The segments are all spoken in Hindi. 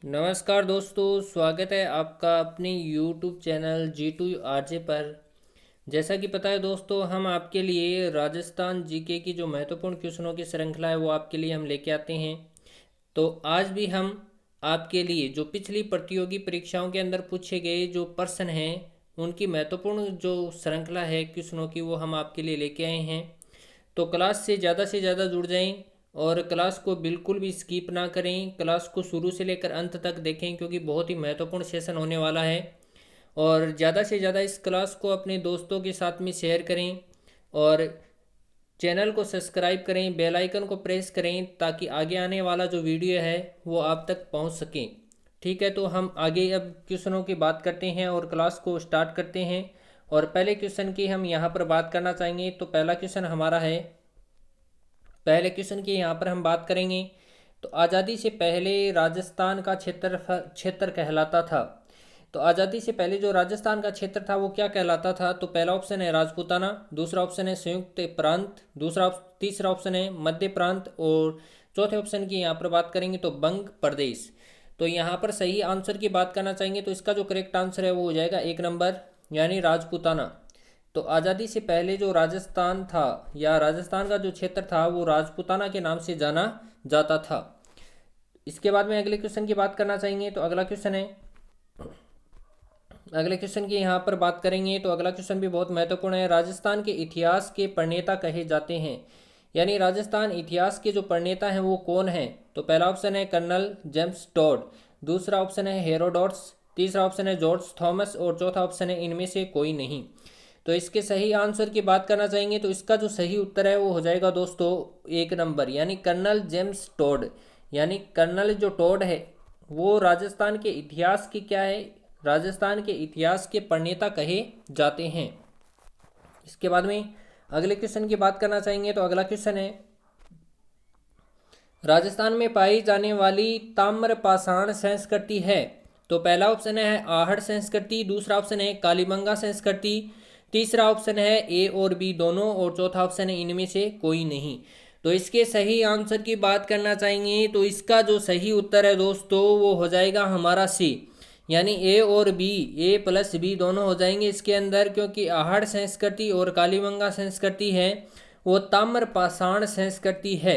नमस्कार दोस्तों, स्वागत है आपका अपने YouTube चैनल G2RJ पर। जैसा कि पता है दोस्तों, हम आपके लिए राजस्थान जीके की जो महत्वपूर्ण क्वेश्चनों की श्रृंखला है वो आपके लिए हम लेके आते हैं। तो आज भी हम आपके लिए जो पिछली प्रतियोगी परीक्षाओं के अंदर पूछे गए जो प्रश्न हैं उनकी महत्वपूर्ण जो श्रृंखला है क्वेश्चनों की वो हम आपके लिए लेके आए हैं। तो क्लास से ज़्यादा जुड़ जाएं और क्लास को बिल्कुल भी स्किप ना करें। क्लास को शुरू से लेकर अंत तक देखें क्योंकि बहुत ही महत्वपूर्ण सेशन होने वाला है। और ज़्यादा से ज़्यादा इस क्लास को अपने दोस्तों के साथ में शेयर करें और चैनल को सब्सक्राइब करें, बेल आइकन को प्रेस करें ताकि आगे आने वाला जो वीडियो है वो आप तक पहुंच सके। ठीक है, तो हम आगे अब क्वेश्चनों की बात करते हैं और क्लास को स्टार्ट करते हैं। और पहले क्वेश्चन की हम यहाँ पर बात करना चाहेंगे। तो पहला क्वेश्चन हमारा है, पहले क्वेश्चन की यहाँ पर हम बात करेंगे। तो आज़ादी से पहले राजस्थान का क्षेत्र कहलाता था। तो आज़ादी से पहले जो राजस्थान का क्षेत्र था वो क्या कहलाता था? तो पहला ऑप्शन है राजपूताना, दूसरा ऑप्शन है संयुक्त प्रांत, तीसरा ऑप्शन है मध्य प्रांत और चौथे ऑप्शन की यहाँ पर बात करेंगे तो बंग प्रदेश। तो यहाँ पर सही आंसर की बात करना चाहेंगे तो इसका जो करेक्ट आंसर है वो हो जाएगा 1 नंबर, यानी राजपूताना। तो आज़ादी से पहले जो राजस्थान था या राजस्थान का जो क्षेत्र था वो राजपूताना के नाम से जाना जाता था। इसके बाद में अगले क्वेश्चन की बात करना चाहेंगे। तो अगला क्वेश्चन है, अगले क्वेश्चन की यहाँ पर बात करेंगे। तो अगला क्वेश्चन भी बहुत महत्वपूर्ण है। राजस्थान के इतिहास के प्रणेता कहे जाते हैं, यानी राजस्थान इतिहास के जो प्रणेता हैं वो कौन हैं? तो पहला ऑप्शन है कर्नल जेम्स टॉड, दूसरा ऑप्शन है हेरोडोट्स, तीसरा ऑप्शन है जॉर्ज थॉमस और चौथा ऑप्शन है इनमें से कोई नहीं। तो इसके सही आंसर की बात करना चाहेंगे तो इसका जो सही उत्तर है वो हो जाएगा दोस्तों 1 नंबर, यानी कर्नल जेम्स टॉड। यानी कर्नल जो टॉड है वो राजस्थान के इतिहास की क्या है, राजस्थान के इतिहास के प्रणेता कहे जाते हैं। इसके बाद में अगले क्वेश्चन की बात करना चाहेंगे। तो अगला क्वेश्चन है, राजस्थान में पाई जाने वाली ताम्रपाषाण संस्कृति है। तो पहला ऑप्शन है आहड़ संस्कृति, दूसरा ऑप्शन है कालीबंगा संस्कृति, तीसरा ऑप्शन है ए और बी दोनों और चौथा ऑप्शन है इनमें से कोई नहीं। तो इसके सही आंसर की बात करना चाहेंगे तो इसका जो सही उत्तर है दोस्तों वो हो जाएगा हमारा सी, यानी ए और बी, ए प्लस बी दोनों हो जाएंगे इसके अंदर, क्योंकि आहड़ संस्कृति और कालीबंगा संस्कृति है वो ताम्रपाषाण संस्कृति है।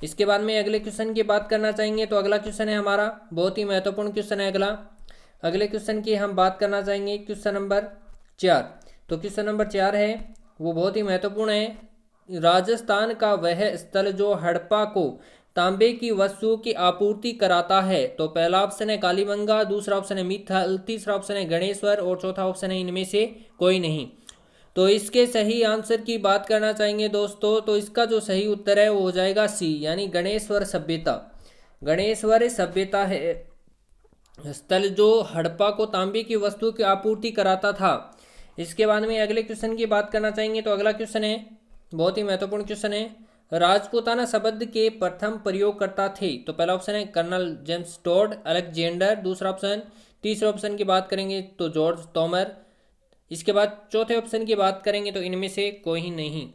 इसके बाद में अगले क्वेश्चन की बात करना चाहेंगे। तो अगला क्वेश्चन है हमारा बहुत ही महत्वपूर्ण क्वेश्चन है अगला। अगले क्वेश्चन की हम बात करना चाहेंगे क्वेश्चन नंबर 4। तो क्वेश्चन नंबर 4 है वो बहुत ही महत्वपूर्ण है। राजस्थान का वह स्थल जो हड़प्पा को तांबे की वस्तु की आपूर्ति कराता है। तो पहला ऑप्शन है कालीबंगा, दूसरा ऑप्शन है मित्थल, तीसरा ऑप्शन है गणेश्वर और चौथा ऑप्शन है इनमें से कोई नहीं। तो इसके सही आंसर की बात करना चाहेंगे दोस्तों तो इसका जो सही उत्तर है वो हो जाएगा सी, यानी गणेश्वर सभ्यता। गणेश्वर सभ्यता है स्थल जो हड़प्पा को तांबे की वस्तु की आपूर्ति कराता था। इसके बाद में अगले क्वेश्चन की बात करना चाहेंगे। तो अगला क्वेश्चन है बहुत ही महत्वपूर्ण क्वेश्चन है, राजपूताना शब्द के प्रथम प्रयोगकर्ता थे। तो पहला ऑप्शन है कर्नल जेम्स टॉड अलेक्जेंडर, दूसरा ऑप्शन, तीसरा ऑप्शन की बात करेंगे तो जॉर्ज तोमर, इसके बाद चौथे ऑप्शन की बात करेंगे तो इनमें से कोई नहीं।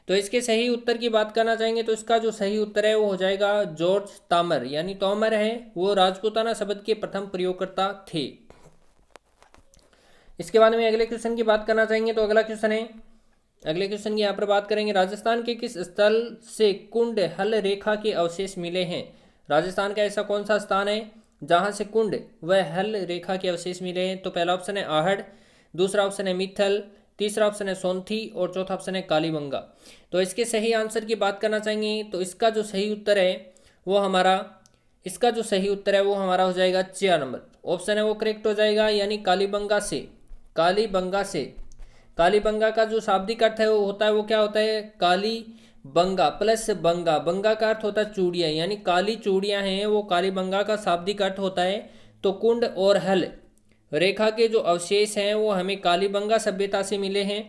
तो इसके सही उत्तर की बात करना चाहेंगे तो इसका जो सही उत्तर है वो हो जाएगा जॉर्ज तोमर, यानी तोमर है वो राजपूताना शब्द के प्रथम प्रयोगकर्ता थे। इसके बाद में अगले क्वेश्चन की बात करना चाहेंगे। तो अगला क्वेश्चन है, अगले क्वेश्चन की यहाँ पर बात करेंगे, राजस्थान के किस स्थल से कुंड हल रेखा के अवशेष मिले हैं? राजस्थान का ऐसा कौन सा स्थान है जहाँ से कुंड व हल रेखा के अवशेष मिले हैं? तो पहला ऑप्शन है आहड़, दूसरा ऑप्शन है मित्थल, तीसरा ऑप्शन है सोंथी और चौथा ऑप्शन है कालीबंगा। तो इसके सही आंसर की बात करना चाहेंगे तो इसका जो सही उत्तर है वो हमारा, इसका जो सही उत्तर है वो हमारा हो जाएगा 4 नंबर ऑप्शन है वो करेक्ट हो जाएगा, यानी कालीबंगा से। कालीबंगा से, कालीबंगा का जो शाब्दिक अर्थ है वो होता है वो क्या होता है, काली बंगा प्लस बंगा, बंगा का अर्थ होता है चूड़ियाँ, यानी काली चूड़ियाँ हैं वो कालीबंगा का शाब्दिक अर्थ होता है। तो कुंड और हल रेखा के जो अवशेष हैं वो हमें कालीबंगा सभ्यता से मिले हैं।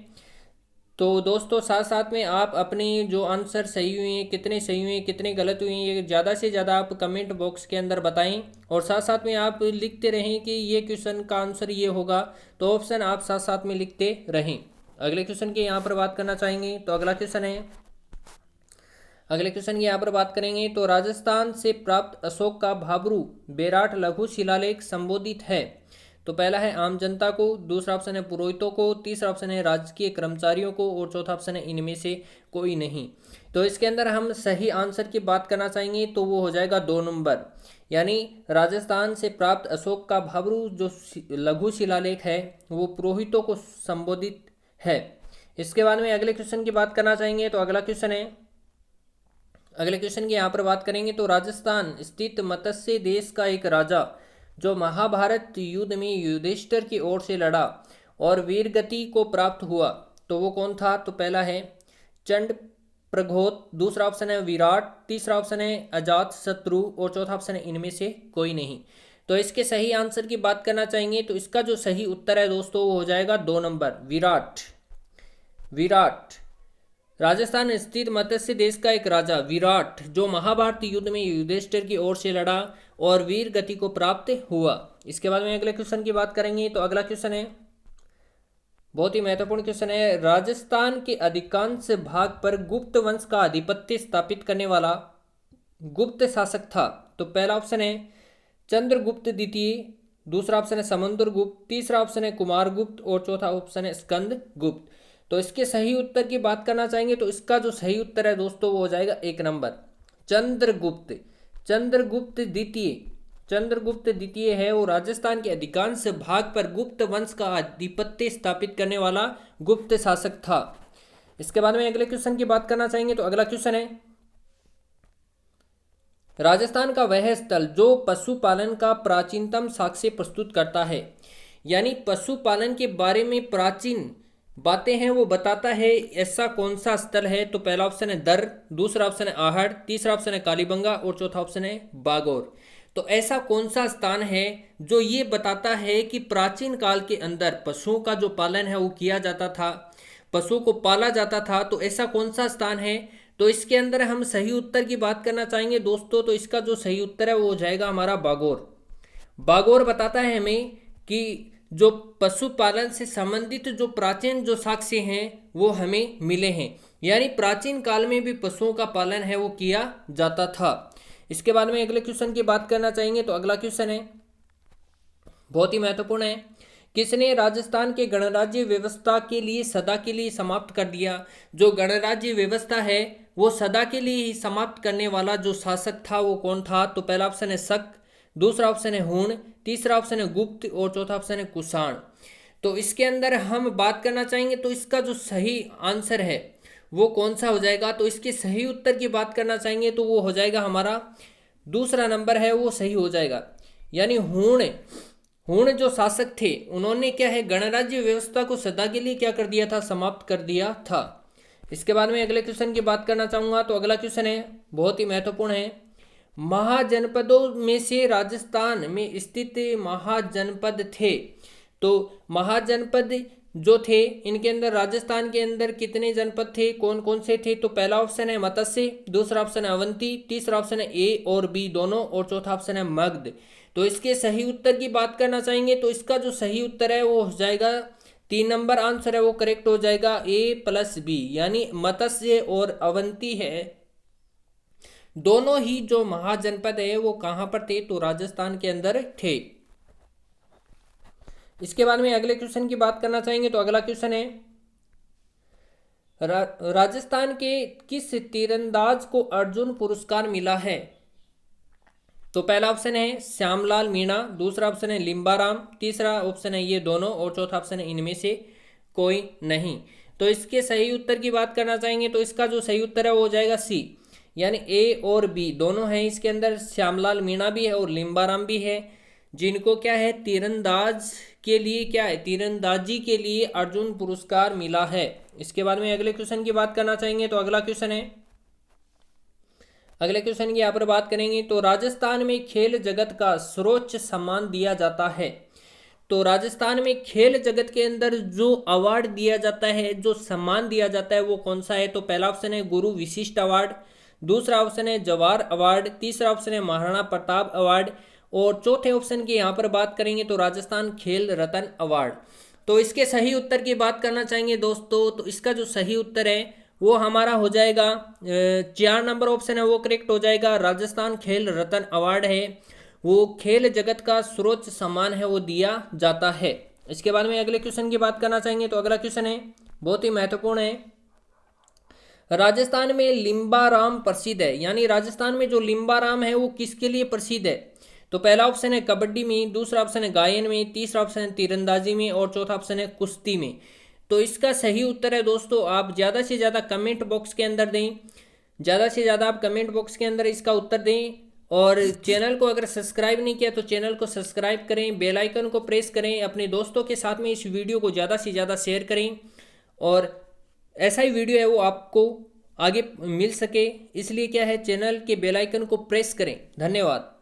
तो दोस्तों साथ साथ में आप अपने जो आंसर सही हुए हैं, कितने सही हुए हैं कितने गलत हुए हैं, ये ज़्यादा से ज़्यादा आप कमेंट बॉक्स के अंदर बताएं और साथ साथ में आप लिखते रहें कि ये क्वेश्चन का आंसर ये होगा, तो ऑप्शन आप साथ साथ में लिखते रहें। अगले क्वेश्चन की यहाँ पर बात करना चाहेंगे। तो अगला क्वेश्चन है, अगले क्वेश्चन की यहाँ पर बात करेंगे तो राजस्थान से प्राप्त अशोक का भाब्रू बेराट लघु शिलालेख संबोधित है। तो पहला है आम जनता को, दूसरा ऑप्शन है पुरोहितों को, तीसरा ऑप्शन है राजकीय कर्मचारियों को और चौथा ऑप्शन है इनमें से कोई नहीं। तो इसके अंदर हम सही आंसर की बात करना चाहेंगे तो वो हो जाएगा 2 नंबर, यानी राजस्थान से प्राप्त अशोक का भाब्रू जो लघु शिलालेख है वो पुरोहितों को संबोधित है। इसके बाद में अगले क्वेश्चन की बात करना चाहेंगे तो अगले क्वेश्चन की यहाँ पर बात करेंगे तो राजस्थान स्थित मत्स्य देश का एक राजा जो महाभारत युद्ध में युधिष्ठिर की ओर से लड़ा और वीरगति को प्राप्त हुआ, तो वो कौन था? तो पहला है चंड प्रघोत, दूसरा ऑप्शन है विराट, तीसरा ऑप्शन है अजात शत्रु और चौथा ऑप्शन है इनमें से कोई नहीं। तो इसके सही आंसर की बात करना चाहेंगे तो इसका जो सही उत्तर है दोस्तों वो हो जाएगा 2 नंबर, विराट। राजस्थान स्थित मत्स्य देश का एक राजा विराट जो महाभारत युद्ध में युधिष्ठिर की ओर से लड़ा और वीर गति को प्राप्त हुआ। इसके बाद में अगले क्वेश्चन की बात करेंगे तो अगला क्वेश्चन है बहुत ही महत्वपूर्ण क्वेश्चन है, राजस्थान के अधिकांश भाग पर गुप्त वंश का आधिपत्य स्थापित करने वाला गुप्त शासक था। तो पहला ऑप्शन है चंद्रगुप्त द्वितीय, दूसरा ऑप्शन है समुद्रगुप्त, तीसरा ऑप्शन है कुमारगुप्त और चौथा ऑप्शन है स्कंदगुप्त। तो इसके सही उत्तर की बात करना चाहेंगे तो इसका जो सही उत्तर है दोस्तों वो हो जाएगा 1 नंबर, चंद्रगुप्त द्वितीय है वो राजस्थान के अधिकांश भाग पर गुप्त वंश का आधिपत्य स्थापित करने वाला गुप्त शासक था। इसके बाद में अगले क्वेश्चन की बात करना चाहेंगे तो अगला क्वेश्चन है, राजस्थान का वह स्थल जो पशुपालन का प्राचीनतम साक्ष्य प्रस्तुत करता है, यानी पशुपालन के बारे में प्राचीन बातें हैं वो बताता है, ऐसा कौन सा स्थल है? तो पहला ऑप्शन है दर, दूसरा ऑप्शन है आहड़, तीसरा ऑप्शन है कालीबंगा और चौथा ऑप्शन है बागौर। तो ऐसा कौन सा स्थान है जो ये बताता है कि प्राचीन काल के अंदर पशुओं का जो पालन है वो किया जाता था, पशुओं को पाला जाता था, तो ऐसा कौन सा स्थान है? तो इसके अंदर हम सही उत्तर की बात करना चाहेंगे दोस्तों, तो इसका जो सही उत्तर है वो हो जाएगा हमारा बागौर बताता है हमें कि जो पशुपालन से संबंधित जो प्राचीन जो साक्ष्य हैं वो हमें मिले हैं, यानी प्राचीन काल में भी पशुओं का पालन है वो किया जाता था। इसके बाद में अगले क्वेश्चन की बात करना चाहेंगे तो अगला क्वेश्चन है बहुत ही महत्वपूर्ण है, किसने राजस्थान के गणराज्य व्यवस्था के लिए सदा के लिए समाप्त कर दिया? जो गणराज्य व्यवस्था है वो सदा के लिए ही समाप्त करने वाला जो शासक था वो कौन था? तो पहला ऑप्शन है शक, दूसरा ऑप्शन है हूण, तीसरा ऑप्शन है गुप्त और चौथा ऑप्शन है कुषाण। तो इसके अंदर हम बात करना चाहेंगे तो इसका जो सही आंसर है वो कौन सा हो जाएगा? तो इसके सही उत्तर की बात करना चाहेंगे तो वो हो जाएगा हमारा दूसरा नंबर है वो सही हो जाएगा, यानी हूण जो शासक थे उन्होंने क्या है गणराज्य व्यवस्था को सदा के लिए क्या कर दिया था? समाप्त कर दिया था। इसके बाद में अगले क्वेश्चन की बात करना चाहूँगा तो अगला क्वेश्चन है बहुत ही महत्वपूर्ण है, महाजनपदों में से राजस्थान में स्थित महाजनपद थे। तो महाजनपद जो थे इनके अंदर राजस्थान के अंदर कितने जनपद थे, कौन कौन से थे? तो पहला ऑप्शन है मत्स्य, दूसरा ऑप्शन है अवंती, तीसरा ऑप्शन है ए और बी दोनों और चौथा ऑप्शन है मगध। तो इसके सही उत्तर की बात करना चाहेंगे तो इसका जो सही उत्तर है वो हो जाएगा 3 नंबर आंसर है वो करेक्ट हो जाएगा A+B, यानी मत्स्य और अवंती है दोनों ही जो महाजनपद है वो कहाँ पर थे? तो राजस्थान के अंदर थे। इसके बाद में अगले क्वेश्चन की बात करना चाहेंगे तो अगला क्वेश्चन है, राजस्थान के किस तीरंदाज को अर्जुन पुरस्कार मिला है? तो पहला ऑप्शन है श्यामलाल मीणा, दूसरा ऑप्शन है लिम्बाराम, तीसरा ऑप्शन है ये दोनों और चौथा ऑप्शन है इनमें से कोई नहीं। तो इसके सही उत्तर की बात करना चाहेंगे तो इसका जो सही उत्तर है वो हो जाएगा सी, यानी ए और बी दोनों हैं, इसके अंदर श्यामलाल मीणा भी है और लिम्बाराम भी है, जिनको क्या है तीरंदाज के लिए क्या है तीरंदाजी के लिए अर्जुन पुरस्कार मिला है। इसके बाद में अगले क्वेश्चन की बात करना चाहेंगे तो अगला क्वेश्चन है, अगले क्वेश्चन की यहाँ पर बात करेंगे तो राजस्थान में खेल जगत का सर्वोच्च सम्मान दिया जाता है। तो राजस्थान में खेल जगत के अंदर जो अवार्ड दिया जाता है, जो सम्मान दिया जाता है वो कौन सा है? तो पहला ऑप्शन है गुरु विशिष्ट अवार्ड, दूसरा ऑप्शन है जवाहर अवार्ड, तीसरा ऑप्शन है महाराणा प्रताप अवार्ड और चौथे ऑप्शन की यहाँ पर बात करेंगे तो राजस्थान खेल रत्न अवार्ड। तो इसके सही उत्तर की बात करना चाहेंगे दोस्तों, तो इसका जो सही उत्तर है वो हमारा हो जाएगा 4 नंबर ऑप्शन है वो करेक्ट हो जाएगा। राजस्थान खेल रत्न अवार्ड है वो खेल जगत का सर्वोच्च सम्मान है वो दिया जाता है। इसके बाद में अगले क्वेश्चन की बात करना चाहेंगे तो अगला क्वेश्चन है बहुत ही महत्वपूर्ण है। राजस्थान में लिम्बाराम प्रसिद्ध है, यानी राजस्थान में जो लिम्बाराम है वो किसके लिए प्रसिद्ध है? तो पहला ऑप्शन है कबड्डी में, दूसरा ऑप्शन है गायन में, तीसरा ऑप्शन है तीरंदाजी में और चौथा ऑप्शन है कुश्ती में। तो इसका सही उत्तर है दोस्तों, आप ज़्यादा से ज़्यादा कमेंट बॉक्स के अंदर दें, ज़्यादा से ज़्यादा आप कमेंट बॉक्स के अंदर इसका उत्तर दें। और चैनल को अगर सब्सक्राइब नहीं किया तो चैनल को सब्सक्राइब करें, बेल आइकन को प्रेस करें, अपने दोस्तों के साथ में इस वीडियो को ज़्यादा से ज़्यादा शेयर करें और ऐसा ही वीडियो है वो आपको आगे मिल सके, इसलिए क्या है चैनल के बेल आइकन को प्रेस करें। धन्यवाद।